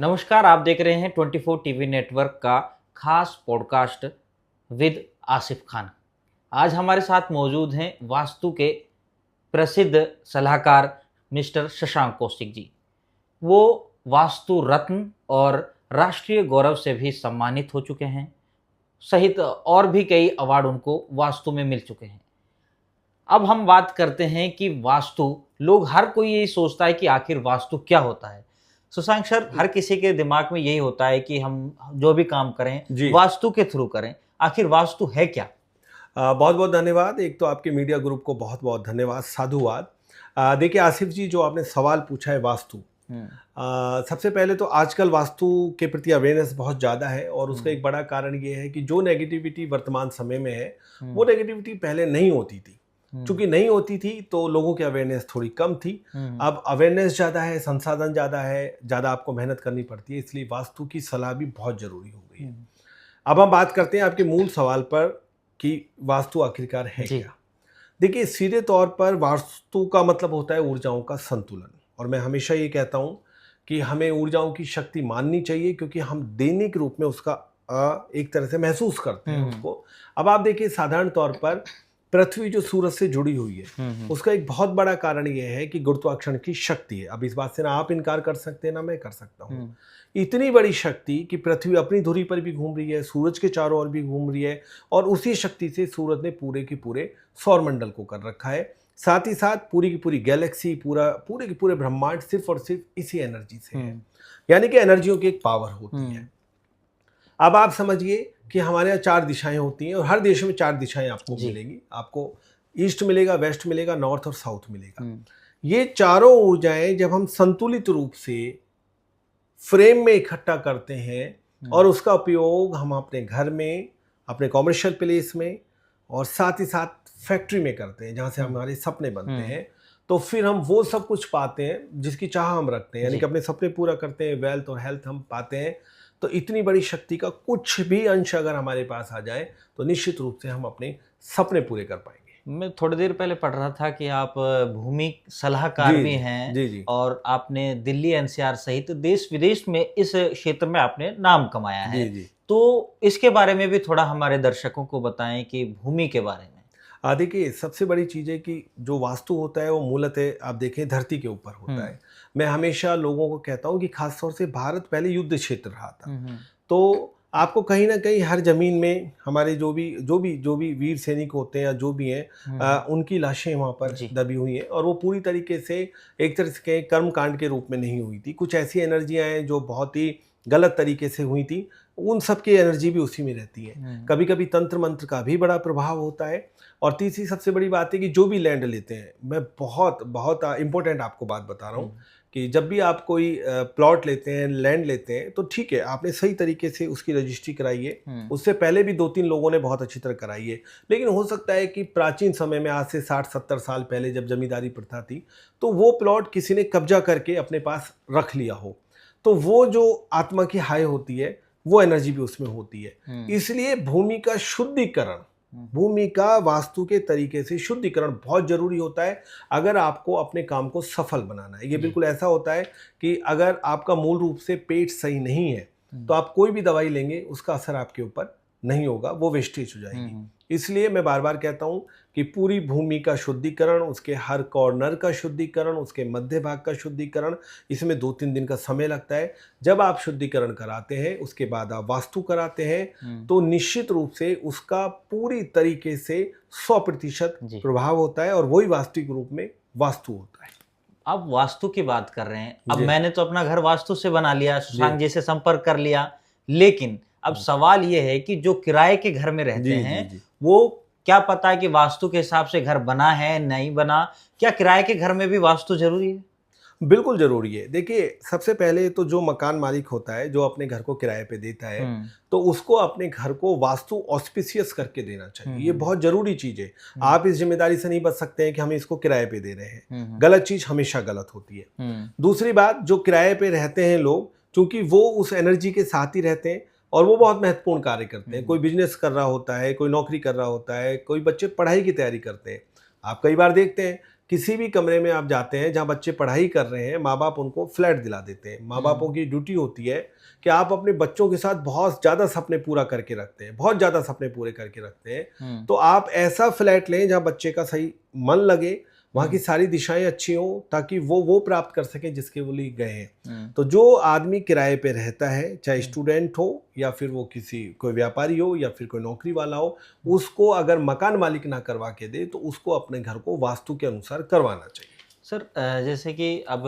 नमस्कार, आप देख रहे हैं 24 टीवी नेटवर्क का खास पॉडकास्ट विद आसिफ खान। आज हमारे साथ मौजूद हैं वास्तु के प्रसिद्ध सलाहकार मिस्टर शशांक कौशिक जी। वो वास्तु रत्न और राष्ट्रीय गौरव से भी सम्मानित हो चुके हैं, सहित और भी कई अवार्ड उनको वास्तु में मिल चुके हैं। अब हम बात करते हैं कि वास्तु, लोग हर कोई यही सोचता है कि आखिर वास्तु क्या होता है। सुशांक सर, हर किसी के दिमाग में यही होता है कि हम जो भी काम करें वास्तु के थ्रू करें। आखिर वास्तु है क्या? बहुत बहुत धन्यवाद। एक तो आपके मीडिया ग्रुप को बहुत बहुत धन्यवाद, साधुवाद। देखिए आसिफ जी, जो आपने सवाल पूछा है वास्तु, सबसे पहले तो आजकल वास्तु के प्रति अवेयरनेस बहुत ज़्यादा है और उसका एक बड़ा कारण ये है कि जो नेगेटिविटी वर्तमान समय में है वो नेगेटिविटी पहले नहीं होती थी। चूंकि नहीं होती थी तो लोगों की अवेयरनेस थोड़ी कम थी। अब अवेयरनेस ज़्यादा है, संसाधन ज़्यादा है, ज़्यादा आपको मेहनत करनी पड़ती है, इसलिए वास्तु की सलाह भी बहुत ज़रूरी हो गई है। अब हम बात करते हैं आपके मूल सवाल पर कि वास्तु आखिरकार है क्या। देखिए, सीधे तौर पर वास्तु का मतलब होता है ऊर्जाओं का संतुलन, और मैं हमेशा ये कहता हूँ कि हमें ऊर्जाओं की शक्ति माननी चाहिए, क्योंकि हम दैनिक रूप में उसका एक तरह से महसूस करते हैं उसको। अब आप देखिए, साधारण तौर पर पृथ्वी जो सूरज से जुड़ी हुई है, उसका एक बहुत बड़ा कारण यह है कि गुरुत्वाकर्षण की शक्ति है। अब इस बात से ना आप इनकार कर सकते हैं ना मैं कर सकता हूँ। इतनी बड़ी शक्ति कि पृथ्वी अपनी धुरी पर भी घूम रही है, सूरज के चारों ओर भी घूम रही है, और उसी शक्ति से सूरज ने पूरे के पूरे सौरमंडल को कर रखा है। साथ ही साथ पूरी की पूरी गैलेक्सी, पूरे के पूरे ब्रह्मांड सिर्फ और सिर्फ इसी एनर्जी से है। यानी कि एनर्जियों की एक पावर होती है। अब आप समझिए कि हमारे यहाँ 4 दिशाएं होती हैं, और हर देश में 4 दिशाएं आपको मिलेंगी। आपको ईस्ट मिलेगा, वेस्ट मिलेगा, नॉर्थ और साउथ मिलेगा। ये चारों ऊर्जाएं जब हम संतुलित रूप से फ्रेम में इकट्ठा करते हैं और उसका उपयोग हम अपने घर में, अपने कॉमर्शियल प्लेस में और साथ ही साथ फैक्ट्री में करते हैं, जहाँ से हमारे सपने बनते हैं, तो फिर हम वो सब कुछ पाते हैं जिसकी चाह हम रखते हैं। यानी कि अपने सपने पूरा करते हैं, वेल्थ और हेल्थ हम पाते हैं। तो इतनी बड़ी शक्ति का कुछ भी अंश अगर हमारे पास आ जाए तो निश्चित रूप से हम अपने सपने पूरे कर पाएंगे। मैं थोड़ी देर पहले पढ़ रहा था कि आप भूमि सलाहकार भी हैं। जी। और आपने दिल्ली एनसीआर सहित देश विदेश में इस क्षेत्र में आपने नाम कमाया है। जी। तो इसके बारे में भी थोड़ा हमारे दर्शकों को बताएं कि भूमि के बारे में। देखिए, सबसे बड़ी चीज़ है कि जो वास्तु होता है वो मूलतः आप देखें धरती के ऊपर होता है। मैं हमेशा लोगों को कहता हूँ कि खासतौर से भारत पहले युद्ध क्षेत्र रहा था। तो आपको कहीं ना कहीं हर जमीन में हमारे जो भी वीर सैनिक होते हैं या जो भी हैं, उनकी लाशें वहाँ पर दबी हुई हैं, और वो पूरी तरीके से एक तरह से कर्म कांड के रूप में नहीं हुई थी। कुछ ऐसी एनर्जियाँ हैं जो बहुत ही गलत तरीके से हुई थी, उन सब की एनर्जी भी उसी में रहती है। कभी कभी तंत्र मंत्र का भी बड़ा प्रभाव होता है। और तीसरी सबसे बड़ी बात है कि जो भी लैंड लेते हैं, मैं बहुत बहुत इंपॉर्टेंट आपको बात बता रहा हूँ कि जब भी आप कोई प्लॉट लेते हैं, लैंड लेते हैं, तो ठीक है, आपने सही तरीके से उसकी रजिस्ट्री कराई है। उससे पहले भी 2-3 लोगों ने बहुत अच्छी तरह कराई है। लेकिन हो सकता है कि प्राचीन समय में, आज से 60-70 साल पहले जब जमींदारी प्रथा थी, तो वो प्लॉट किसी ने कब्जा करके अपने पास रख लिया हो, तो वो जो आत्मा की हाय होती है वो एनर्जी भी उसमें होती है। इसलिए भूमि का शुद्धिकरण, भूमि का वास्तु के तरीके से शुद्धिकरण बहुत जरूरी होता है अगर आपको अपने काम को सफल बनाना है। ये बिल्कुल ऐसा होता है कि अगर आपका मूल रूप से पेट सही नहीं है तो आप कोई भी दवाई लेंगे, उसका असर आपके ऊपर नहीं होगा, वो वेस्टेज हो जाएगी। इसलिए मैं बार बार कहता हूँ कि पूरी भूमि का शुद्धिकरण, उसके हर कॉर्नर का शुद्धिकरण, उसके मध्य भाग का शुद्धिकरण, इसमें 2-3 दिन का समय लगता है। जब आप शुद्धिकरण कराते हैं, उसके बाद आप वास्तु कराते हैं, तो निश्चित रूप से उसका पूरी तरीके से 100% प्रभाव होता है, और वही वास्तविक रूप में वास्तु होता है। अब वास्तु की बात कर रहे हैं। अब मैंने तो अपना घर वास्तु से बना लिया, सुशांक जी से संपर्क कर लिया, लेकिन अब सवाल ये है कि जो किराए के घर में रहते हैं, वो क्या पता है कि वास्तु के हिसाब से घर बना है नहीं बना। क्या किराए के घर में भी वास्तु जरूरी है? बिल्कुल जरूरी है। देखिए, सबसे पहले तो जो मकान मालिक होता है, जो अपने घर को किराए पे देता है, तो उसको अपने घर को वास्तु ऑस्पिशियस करके देना चाहिए। ये बहुत जरूरी चीज है। आप इस जिम्मेदारी से नहीं बच सकते हैं कि हम इसको किराए पे दे रहे हैं। गलत चीज हमेशा गलत होती है। दूसरी बात, जो किराए पे रहते हैं लोग, क्योंकि वो उस एनर्जी के साथ ही रहते हैं और वो बहुत महत्वपूर्ण कार्य करते हैं। कोई बिजनेस कर रहा होता है, कोई नौकरी कर रहा होता है, कोई बच्चे पढ़ाई की तैयारी करते हैं। आप कई बार देखते हैं किसी भी कमरे में आप जाते हैं जहाँ बच्चे पढ़ाई कर रहे हैं, माँ बाप उनको फ्लैट दिला देते हैं। माँ बापों की ड्यूटी होती है कि आप अपने बच्चों के साथ बहुत ज़्यादा सपने पूरा करके रखते हैं, बहुत ज़्यादा सपने पूरे करके रखते हैं। तो आप ऐसा फ्लैट लें जहाँ बच्चे का सही मन लगे, वहाँ की सारी दिशाएं अच्छी हों, ताकि वो प्राप्त कर सकें जिसके वो लिए गए हैं। तो जो आदमी किराए पे रहता है, चाहे स्टूडेंट हो या फिर वो कोई व्यापारी हो या फिर कोई नौकरी वाला हो, उसको अगर मकान मालिक ना करवा के दे तो उसको अपने घर को वास्तु के अनुसार करवाना चाहिए। सर जैसे कि अब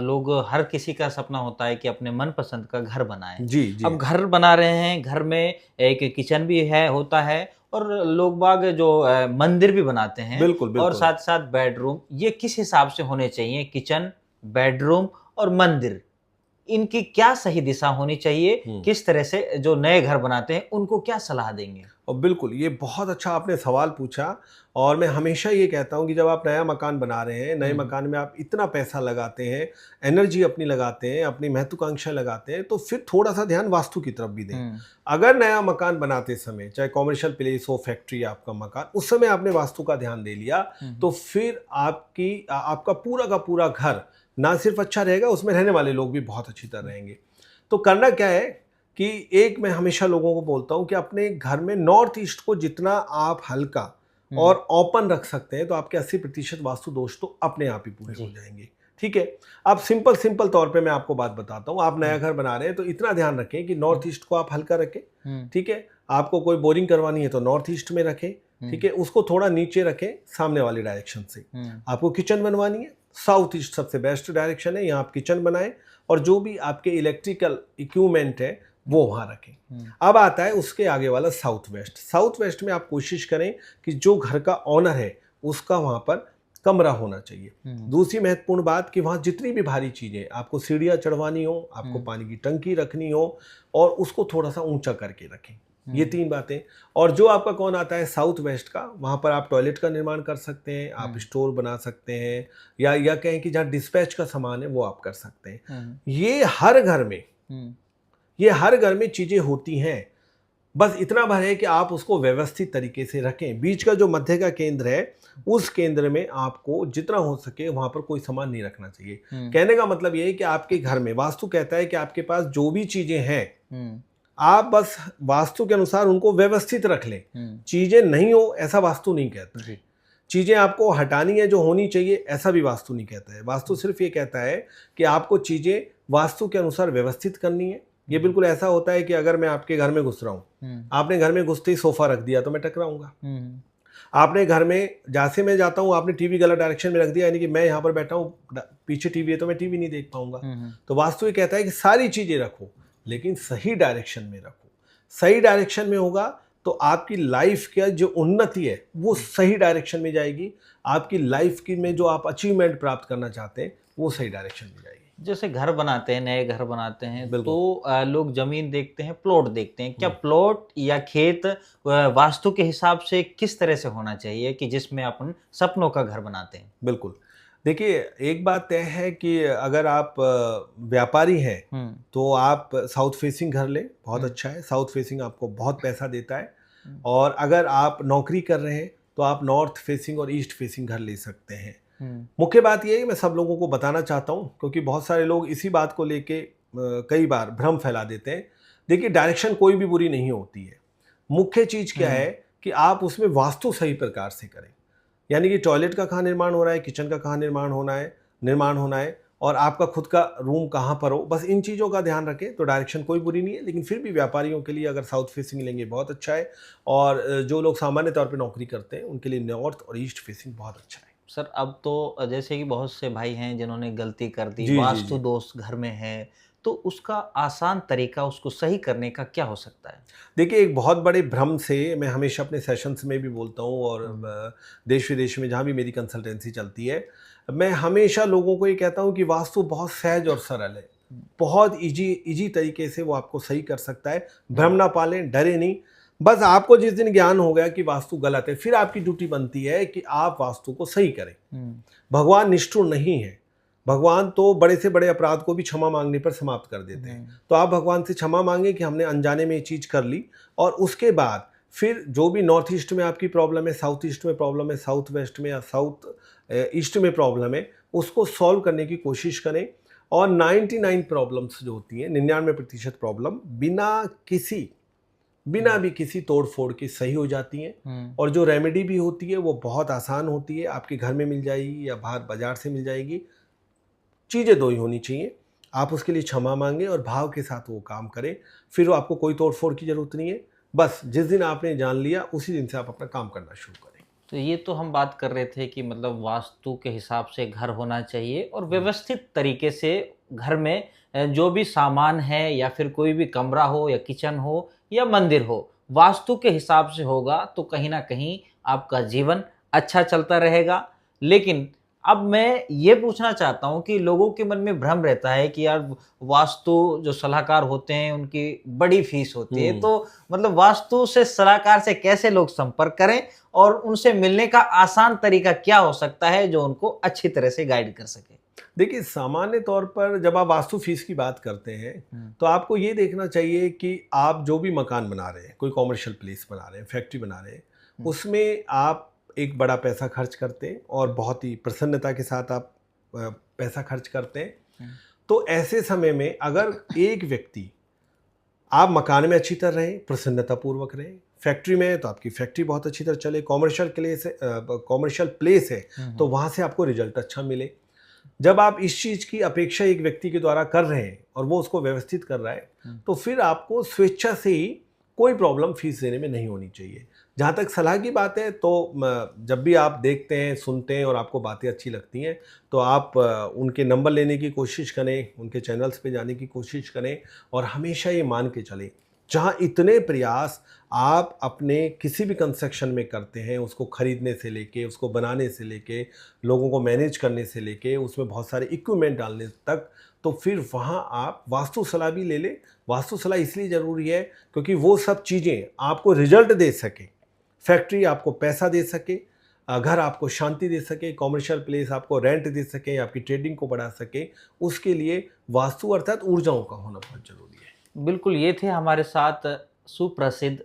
लोग, हर किसी का सपना होता है कि अपने मनपसंद का घर बनाएं। जी जी। अब घर बना रहे हैं, घर में एक किचन भी होता है, और लोग बाग जो मंदिर भी बनाते हैं। बिल्कुल और बिल्कुल। साथ साथ बेडरूम, ये किस हिसाब से होने चाहिए? किचन, बेडरूम और मंदिर, इनकी क्या सही दिशा होनी चाहिए? किस तरह से जो नए घर बनाते हैं उनको क्या सलाह देंगे? और बिल्कुल, ये बहुत अच्छा आपने सवाल पूछा। और मैं हमेशा ये कहता हूँ कि जब आप नया मकान बना रहे हैं, नए मकान में आप इतना पैसा लगाते हैं, एनर्जी अपनी लगाते हैं, अपनी महत्वाकांक्षा लगाते हैं, तो फिर थोड़ा सा ध्यान वास्तु की तरफ भी दें। अगर नया मकान बनाते समय, चाहे कॉमर्शियल प्लेस हो, फैक्ट्री, आपका मकान, उस समय आपने वास्तु का ध्यान दे लिया, तो फिर आपका पूरा का पूरा घर ना सिर्फ अच्छा रहेगा, उसमें रहने वाले लोग भी बहुत अच्छी तरह रहेंगे। तो करना क्या है कि एक मैं हमेशा लोगों को बोलता हूं कि अपने घर में नॉर्थ ईस्ट को जितना आप हल्का और ओपन रख सकते हैं, तो आपके 80% वास्तु दोष तो अपने आप ही पूरे हो जाएंगे। ठीक है। अब सिंपल तौर पे मैं आपको बात बताता हूं। आप नया घर बना रहे हैं तो इतना ध्यान रखें कि नॉर्थ ईस्ट को आप हल्का रखें। ठीक है। आपको कोई बोरिंग करवानी है तो नॉर्थ ईस्ट में रखें। ठीक है। उसको थोड़ा नीचे रखें, सामने वाली डायरेक्शन से। आपको किचन बनवानी है, साउथ ईस्ट सबसे बेस्ट डायरेक्शन है, यहाँ आप किचन बनाएं, और जो भी आपके इलेक्ट्रिकल इक्विपमेंट है वो वहां रखें। अब आता है उसके आगे वाला साउथ वेस्ट। साउथ वेस्ट में आप कोशिश करें कि जो घर का ऑनर है उसका वहां पर कमरा होना चाहिए। दूसरी महत्वपूर्ण बात कि वहां जितनी भी भारी चीजें, आपको सीढ़ियां चढ़वानी हो, आपको पानी की टंकी रखनी हो, और उसको थोड़ा सा ऊंचा करके रखें। ये 3 बातें। और जो आपका कौन आता है साउथ वेस्ट का, वहां पर आप टॉयलेट का निर्माण कर सकते हैं, आप स्टोर बना सकते हैं, या कहें कि जहाँ डिस्पैच का सामान है वो आप कर सकते हैं। ये हर घर में चीजें होती हैं। बस इतना भर है कि आप उसको व्यवस्थित तरीके से रखें। बीच का जो मध्य का केंद्र है, उस केंद्र में आपको जितना हो सके वहां पर कोई सामान नहीं रखना चाहिए। कहने का मतलब ये है कि आपके घर में, वास्तु कहता है कि आपके पास जो भी चीजें हैं, आप बस वास्तु के अनुसार उनको व्यवस्थित रख लें। चीजें नहीं हो ऐसा वास्तु नहीं कहता है। चीजें आपको हटानी है जो होनी चाहिए, ऐसा भी वास्तु नहीं कहता है। वास्तु सिर्फ ये कहता है कि आपको चीजें वास्तु के अनुसार व्यवस्थित करनी है। ये बिल्कुल ऐसा होता है कि अगर मैं आपके घर में घुस रहा हूँ, आपने घर में घुसते ही सोफा रख दिया तो मैं टकराऊंगा। आपने घर में, जहाँ से मैं जाता हूँ, आपने टीवी गलत डायरेक्शन में रख दिया, यानी कि मैं यहाँ पर बैठा हूँ, पीछे टीवी है तो मैं टीवी नहीं देख पाऊंगा। तो वास्तु ये कहता है कि सारी चीजें रखो, लेकिन सही डायरेक्शन में रखो। सही डायरेक्शन में होगा तो आपकी लाइफ की जो उन्नति है वो सही डायरेक्शन में जाएगी। आपकी लाइफ की में जो आप अचीवमेंट प्राप्त करना चाहते हैं वो सही डायरेक्शन में जाएगी। जैसे घर बनाते हैं, नए घर बनाते हैं, तो लोग जमीन देखते हैं, प्लॉट देखते हैं। क्या प्लॉट या खेत वास्तु के हिसाब से किस तरह से होना चाहिए कि जिसमें अपन सपनों का घर बनाते हैं? बिल्कुल। देखिए, एक बात तय है कि अगर आप व्यापारी हैं तो आप साउथ फेसिंग घर लें, बहुत अच्छा है। साउथ फेसिंग आपको बहुत पैसा देता है। और अगर आप नौकरी कर रहे हैं तो आप नॉर्थ फेसिंग और ईस्ट फेसिंग घर ले सकते हैं। मुख्य बात यह है कि मैं सब लोगों को बताना चाहता हूं, क्योंकि बहुत सारे लोग इसी बात को लेके कई बार भ्रम फैला देते हैं। देखिए, डायरेक्शन कोई भी बुरी नहीं होती है। मुख्य चीज क्या है कि आप उसमें वास्तु सही प्रकार से करें। यानी कि टॉयलेट का कहाँ निर्माण हो रहा है, किचन का कहाँ निर्माण होना है, और आपका खुद का रूम कहाँ पर हो, बस इन चीज़ों का ध्यान रखें तो डायरेक्शन कोई बुरी नहीं है। लेकिन फिर भी व्यापारियों के लिए अगर साउथ फेसिंग लेंगे बहुत अच्छा है, और जो लोग सामान्य तौर पे नौकरी करते हैं उनके लिए नॉर्थ और ईस्ट फेसिंग बहुत अच्छा है। सर, अब तो जैसे कि बहुत से भाई हैं जिन्होंने गलती कर दी, वास्तु दोष घर में है, तो उसका आसान तरीका, उसको सही करने का क्या हो सकता है? देखिए, एक बहुत बड़े भ्रम से मैं हमेशा अपने सेशंस में भी बोलता हूँ, और देश विदेश में जहाँ भी मेरी कंसल्टेंसी चलती है, मैं हमेशा लोगों को ये कहता हूँ कि वास्तु बहुत सहज और सरल है। बहुत इजी तरीके से वो आपको सही कर सकता है। भ्रम ना पालें, डरे नहीं। बस आपको जिस दिन ज्ञान हो गया कि वास्तु गलत है, फिर आपकी ड्यूटी बनती है कि आप वास्तु को सही करें। भगवान निष्ठुर नहीं है। भगवान तो बड़े से बड़े अपराध को भी क्षमा मांगने पर समाप्त कर देते हैं। तो आप भगवान से क्षमा मांगे कि हमने अनजाने में ये चीज कर ली, और उसके बाद फिर जो भी नॉर्थ ईस्ट में आपकी प्रॉब्लम है, साउथ ईस्ट में प्रॉब्लम है, साउथ वेस्ट में या साउथ ईस्ट में प्रॉब्लम है, उसको सॉल्व करने की कोशिश करें। और 99 प्रॉब्लम्स जो होती हैं, 99% प्रॉब्लम बिना भी किसी तोड़ फोड़ के सही हो जाती हैं। और जो रेमेडी भी होती है वो बहुत आसान होती है, आपके घर में मिल जाएगी या बाहर बाजार से मिल जाएगी। चीज़ें दो ही होनी चाहिए, आप उसके लिए क्षमा मांगें और भाव के साथ वो काम करें। फिर वो आपको कोई तोड़ फोड़ की ज़रूरत नहीं है, बस जिस दिन आपने जान लिया उसी दिन से आप अपना काम करना शुरू करें। तो ये तो हम बात कर रहे थे कि मतलब वास्तु के हिसाब से घर होना चाहिए और व्यवस्थित तरीके से घर में जो भी सामान है या फिर कोई भी कमरा हो या किचन हो या मंदिर हो, वास्तु के हिसाब से होगा तो कहीं ना कहीं आपका जीवन अच्छा चलता रहेगा। लेकिन अब मैं ये पूछना चाहता हूँ कि लोगों के मन में भ्रम रहता है कि यार वास्तु जो सलाहकार होते हैं उनकी बड़ी फीस होती है, तो मतलब वास्तु से सलाहकार से कैसे लोग संपर्क करें और उनसे मिलने का आसान तरीका क्या हो सकता है जो उनको अच्छी तरह से गाइड कर सके? देखिए, सामान्य तौर पर जब आप वास्तु फीस की बात करते हैं तो आपको ये देखना चाहिए कि आप जो भी मकान बना रहे हैं, कोई कॉमर्शियल प्लेस बना रहे हैं, फैक्ट्री बना रहे हैं, उसमें आप एक बड़ा पैसा खर्च करते हैं और बहुत ही प्रसन्नता के साथ आप पैसा खर्च करते हैं। तो ऐसे समय में अगर एक व्यक्ति, आप मकान में अच्छी तरह रहें, प्रसन्नतापूर्वक रहें, फैक्ट्री में है तो आपकी फैक्ट्री बहुत अच्छी तरह चले, कॉमर्शियल प्लेस है तो वहाँ से आपको रिजल्ट अच्छा मिले। जब आप इस चीज़ की अपेक्षा एक व्यक्ति के द्वारा कर रहे हैं और वो उसको व्यवस्थित कर रहा है तो फिर आपको स्वेच्छा से ही कोई प्रॉब्लम फीस देने में नहीं होनी चाहिए। जहाँ तक सलाह की बात है तो जब भी आप देखते हैं, सुनते हैं और आपको बातें अच्छी लगती हैं तो आप उनके नंबर लेने की कोशिश करें, उनके चैनल्स पे जाने की कोशिश करें और हमेशा ये मान के चलें, जहाँ इतने प्रयास आप अपने किसी भी कंस्ट्रक्शन में करते हैं, उसको खरीदने से लेके, उसको बनाने से लेके, लोगों को मैनेज करने से लेके, उसमें बहुत सारे इक्विपमेंट डालने तक, तो फिर वहाँ आप वास्तु सलाह भी ले लें। वास्तु सलाह इसलिए ज़रूरी है क्योंकि वो सब चीज़ें आपको रिजल्ट दे सके, फैक्ट्री आपको पैसा दे सके, घर आपको शांति दे सके, कॉमर्शियल प्लेस आपको रेंट दे सके, आपकी ट्रेडिंग को बढ़ा सके, उसके लिए वास्तु अर्थात ऊर्जाओं का होना बहुत ज़रूरी है। बिल्कुल, ये थे हमारे साथ सुप्रसिद्ध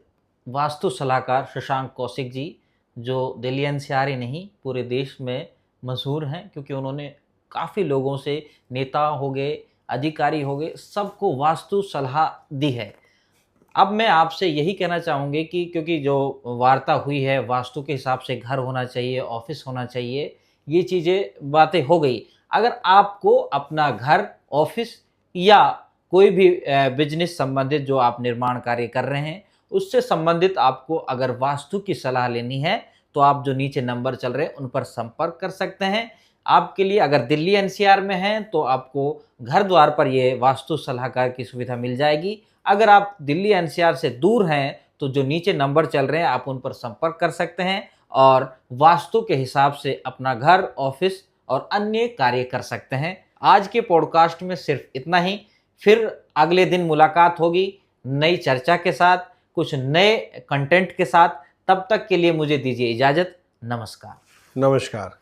वास्तु सलाहकार शशांक कौशिक जी, जो दिल्ली एनसीआर ही नहीं पूरे देश में मशहूर हैं, क्योंकि उन्होंने काफ़ी लोगों से, नेता हो गए, अधिकारी हो गए, सबको वास्तु सलाह दी है। अब मैं आपसे यही कहना चाहूँगी कि क्योंकि जो वार्ता हुई है वास्तु के हिसाब से घर होना चाहिए, ऑफिस होना चाहिए, ये चीज़ें बातें हो गई। अगर आपको अपना घर, ऑफिस या कोई भी बिजनेस संबंधित जो आप निर्माण कार्य कर रहे हैं, उससे संबंधित आपको अगर वास्तु की सलाह लेनी है तो आप जो नीचे नंबर चल रहे हैं उन पर संपर्क कर सकते हैं। आपके लिए अगर दिल्ली एनसीआर में हैं तो आपको घर द्वार पर ये वास्तु सलाहकार की सुविधा मिल जाएगी। अगर आप दिल्ली एनसीआर से दूर हैं तो जो नीचे नंबर चल रहे हैं आप उन पर संपर्क कर सकते हैं और वास्तु के हिसाब से अपना घर, ऑफिस और अन्य कार्य कर सकते हैं। आज के पॉडकास्ट में सिर्फ इतना ही। फिर अगले दिन मुलाकात होगी नई चर्चा के साथ, कुछ नए कंटेंट के साथ। तब तक के लिए मुझे दीजिए इजाज़त। नमस्कार। नमस्कार।